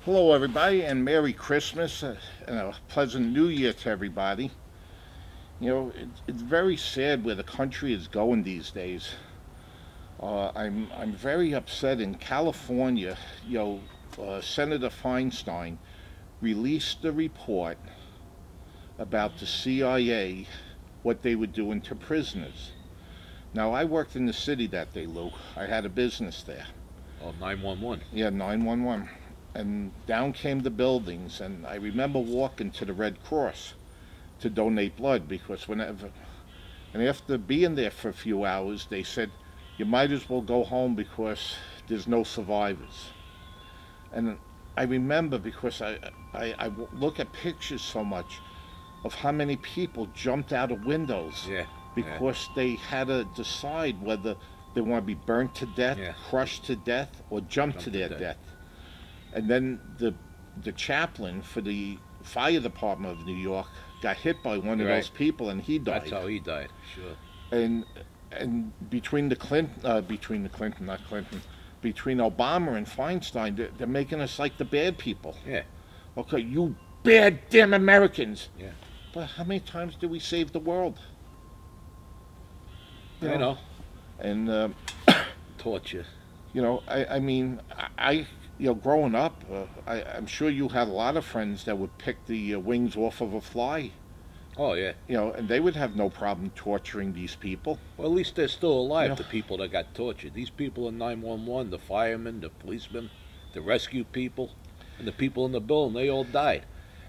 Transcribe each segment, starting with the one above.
Hello, everybody, and Merry Christmas and a pleasant New Year to everybody. It's very sad where the country is going these days. I'm very upset. In California, Senator Feinstein released a report about the CIA, what they were doing to prisoners. Now, I worked in the city that day, Lou. I had a business there. Oh, 911. Yeah, 911. And down came the buildings, and I remember walking to the Red Cross to donate blood because and after being there for a few hours, they said, you might as well go home because there's no survivors. And I remember because I look at pictures so much of how many people jumped out of windows because they had to decide whether they want to be burnt to death, crushed to death, or jump to their death. And then the chaplain for the fire department of New York got hit by one of those people, and he died. That's how he died. Sure. And between Obama and Feinstein, they're making us like the bad people. Yeah. Okay, you bad damn Americans. Yeah. But how many times do we save the world? I know. And torture. I mean, growing up, I'm sure you had a lot of friends that would pick the wings off of a fly. Oh, yeah. And they would have no problem torturing these people. Well, at least they're still alive, the people that got tortured. These people in 911, the firemen, the policemen, the rescue people, and the people in the building, they all died.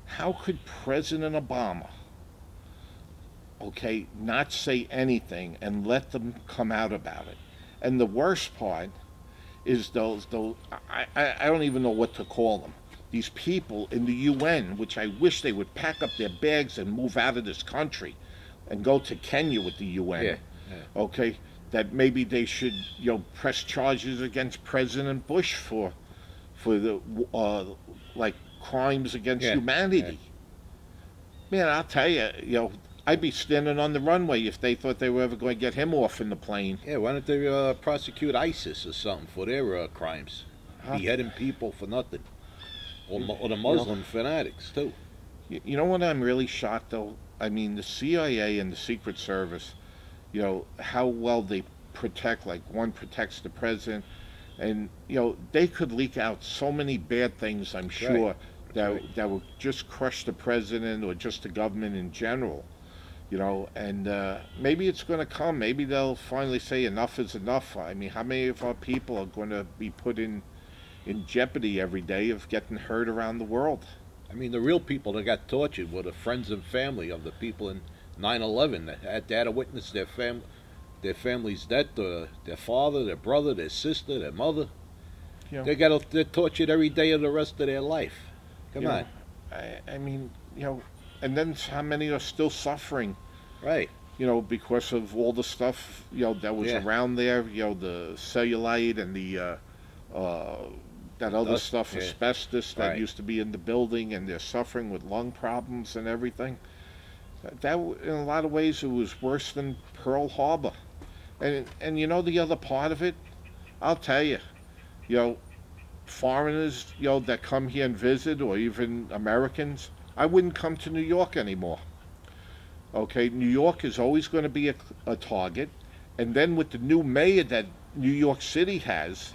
How could President Obama, not say anything and let them come out about it? And the worst part is those I don't even know what to call them. These people in the UN, which I wish they would pack up their bags and move out of this country and go to Kenya with the UN. That maybe they should, press charges against President Bush for the like crimes against humanity. Man, I'll tell you, I'd be standing on the runway if they thought they were ever going to get him off in the plane. Yeah, why don't they prosecute ISIS or something for their crimes? Beheading people for nothing. Or the Muslim fanatics, too. You know what I'm really shocked, though? I mean, the CIA and the Secret Service, how well they protect, like one protects the president. And, they could leak out so many bad things, I'm sure, that would just crush the president or just the government in general. And maybe it's going to come. Maybe they'll finally say enough is enough. I mean, how many of our people are going to be put in jeopardy every day of getting hurt around the world? I mean, the real people that got tortured were the friends and family of the people in 9/11 that had to witness their family's death, their father, their brother, their sister, their mother. They're tortured every day of the rest of their life. Come on. I mean, and then how many are still suffering? Right. Because of all the stuff, that was around there, the cellulite and the, that other stuff, asbestos that used to be in the building, and they're suffering with lung problems and everything. That, in a lot of ways, it was worse than Pearl Harbor. And the other part of it, I'll tell you, foreigners, that come here and visit, or even Americans, I wouldn't come to New York anymore. New York is always going to be a target. And then with the new mayor that New York City has,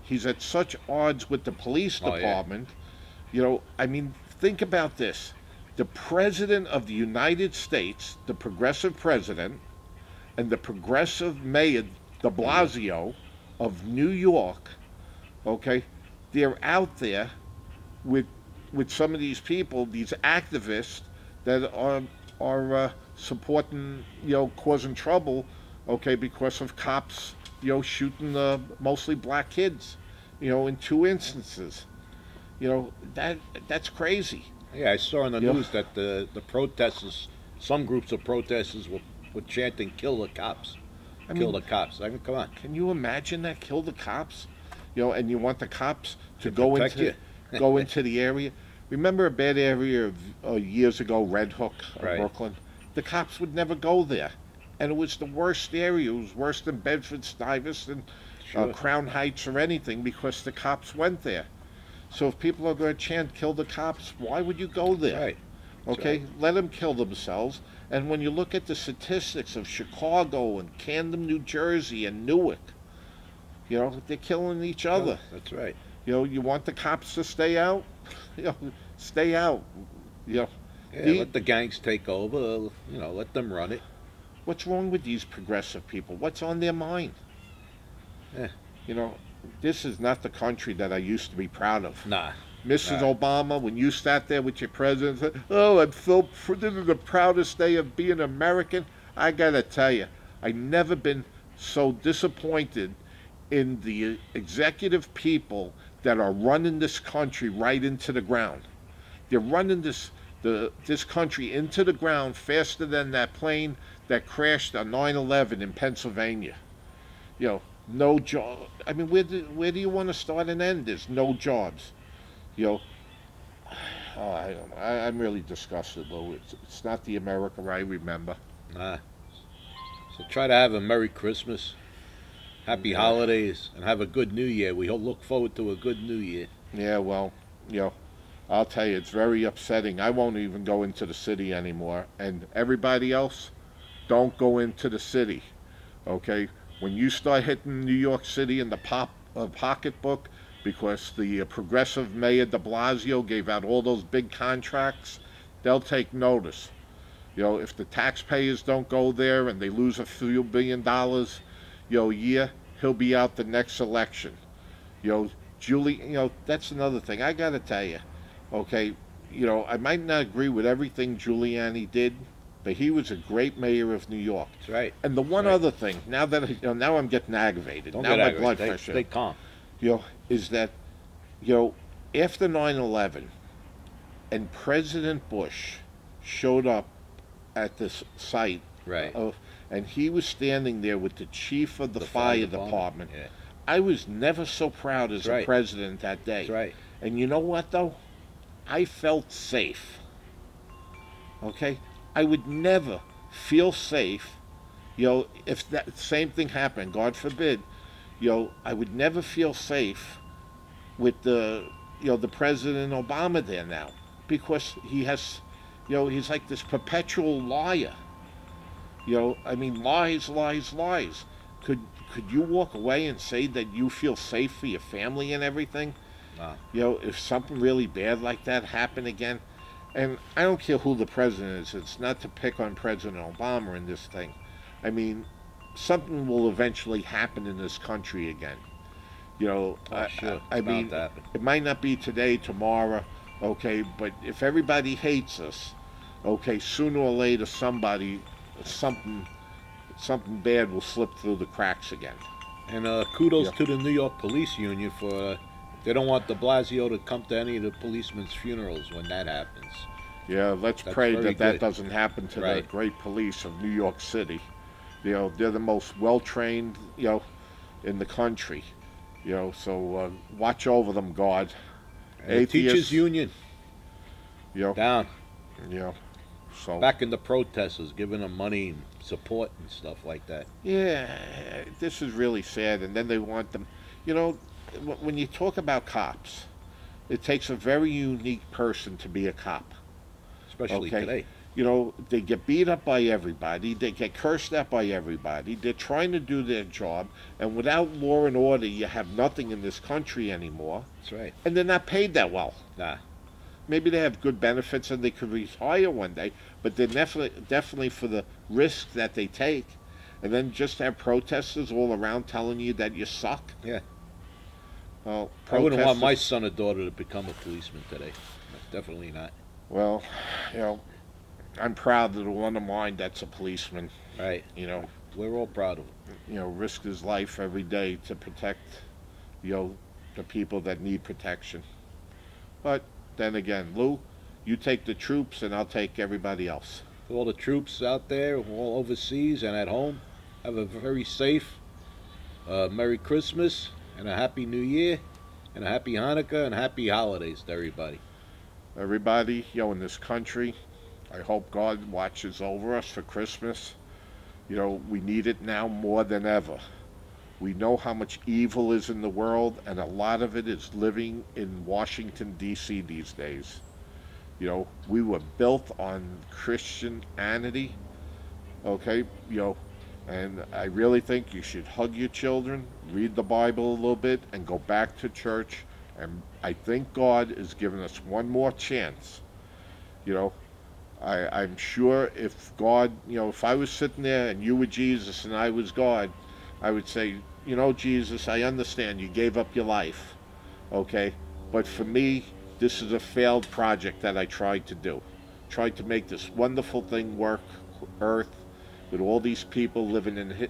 he's at such odds with the police department. I mean, think about this. The President of the United States, the progressive president, and the progressive mayor, de Blasio, of New York, they're out there with some of these people, these activists that are supporting, causing trouble, because of cops, shooting mostly black kids, in 2 instances. That's crazy. Yeah, I saw in the news that the protesters, some groups of protesters were chanting, "Kill the cops." Kill the cops. I mean, come on. Can you imagine that? Kill the cops? And you want the cops to go into the area. Remember a bad area of years ago, Red Hook, Brooklyn? The cops would never go there. And it was the worst area. It was worse than Bedford-Stuyvesant, Crown Heights, or anything, because the cops went there. So if people are going to chant "kill the cops," why would you go there? Right. Okay, right. let them kill themselves. And when you look at the statistics of Chicago and Camden, New Jersey, and Newark, they're killing each other. That's right. You want the cops to stay out? Stay out. You know, Yeah, let the gangs take over. Let them run it. what's wrong with these progressive people? What's on their mind? Yeah. You know, this is not the country that I used to be proud of. Nah. Mrs. Nah. Obama, when you sat there with your president, said, "Oh, this is the proudest day of being American." I gotta tell you, I've never been so disappointed in the executive people that are running this country right into the ground. They're running this country into the ground faster than that plane that crashed on 9/11 in Pennsylvania. No job. I mean, where do you want to start and end? There's no jobs. You know, oh, I don't know. I'm really disgusted, though. It's not the America I remember. Nah. So try to have a Merry Christmas, Happy Holidays, and have a good New Year. We all look forward to a good New Year. Yeah, well, I'll tell you, it's very upsetting. I won't even go into the city anymore. And everybody else, don't go into the city, okay? When you start hitting New York City in the pocketbook, because the progressive mayor de Blasio gave out all those big contracts, they'll take notice. If the taxpayers don't go there and they lose a few $1 billion, a year, he'll be out the next election. Julie, that's another thing. I got to tell you, okay, I might not agree with everything Giuliani did, but he was a great mayor of New York. That's right. And the one other thing, now that now I'm getting aggravated. Don't now get my aggravated. blood pressure. Stay calm. Is that after 9/11, and President Bush showed up at this site, Right. And he was standing there with the chief of the fire department. Yeah. I was never so proud as That's a president that day. That's right. And you know what, though? I felt safe. Okay? I would never feel safe, if that same thing happened, God forbid, I would never feel safe with the President Obama there now, because he has, he's like this perpetual liar. I mean, lies, lies, lies. Could you walk away and say that you feel safe for your family and everything? Nah. If something really bad like that happened again, and I don't care who the president is. It's not to pick on President Obama in this thing. I mean, something will eventually happen in this country again. Sure. I mean, it might not be today, tomorrow, okay, but if everybody hates us, okay, sooner or later something bad will slip through the cracks again. And kudos to the New York Police Union for they don't want de Blasio to come to any of the policemen's funerals when that happens. Yeah, let's pray that good. doesn't happen to the great police of New York City. They're the most well-trained, in the country. So watch over them, God. And the Teachers Union. Down. So back in the protesters, giving them money and support and stuff like that. Yeah, this is really sad. And then they want them, when you talk about cops, it takes a very unique person to be a cop. Especially today. They get beat up by everybody. They get cursed at by everybody. They're trying to do their job. And without law and order, you have nothing in this country anymore. That's right. And they're not paid that well. Nah. Maybe they have good benefits and they could retire one day, but they're definitely for the risk that they take. And then just have protesters all around telling you that you suck. Yeah. Well, I wouldn't want my son or daughter to become a policeman today. Definitely not. Well, I'm proud that one of mine that's a policeman. Right. We're all proud of him. Risked his life every day to protect, the people that need protection. But then again, Lou, you take the troops and I'll take everybody else. To all the troops out there, all overseas and at home, have a very safe Merry Christmas and a Happy New Year and a Happy Hanukkah and Happy Holidays to everybody. Everybody, in this country, I hope God watches over us for Christmas. We need it now more than ever. We know how much evil is in the world, and a lot of it is living in Washington, D.C. these days. You know, we were built on Christianity, okay? You know, and I really think you should hug your children, read the Bible a little bit, and go back to church. And I think God is giving us one more chance. You know, I'm sure if God, you know, if I was sitting there and you were Jesus and I was God, I would say, you know, Jesus, I understand you gave up your life, okay? But for me, this is a failed project that I tried to do. Tried to make this wonderful thing work, Earth, with all these people living in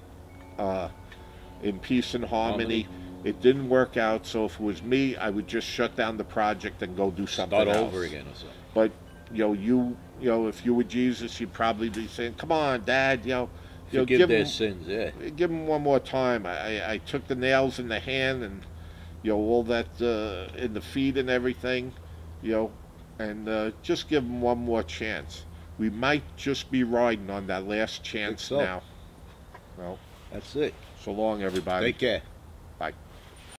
peace and harmony. It didn't work out, so if it was me, I would just shut down the project and go do something Start else. over again or something. But you know, if you were Jesus, you'd probably be saying, "Come on, Dad, Forgive give their them, sins, yeah. give them one more time." I took the nails in the hand and all that in the feet and everything, you know, and just give them one more chance. We might just be riding on that last chance so. now. Well, That's it. so long, everybody. Take care. Bye.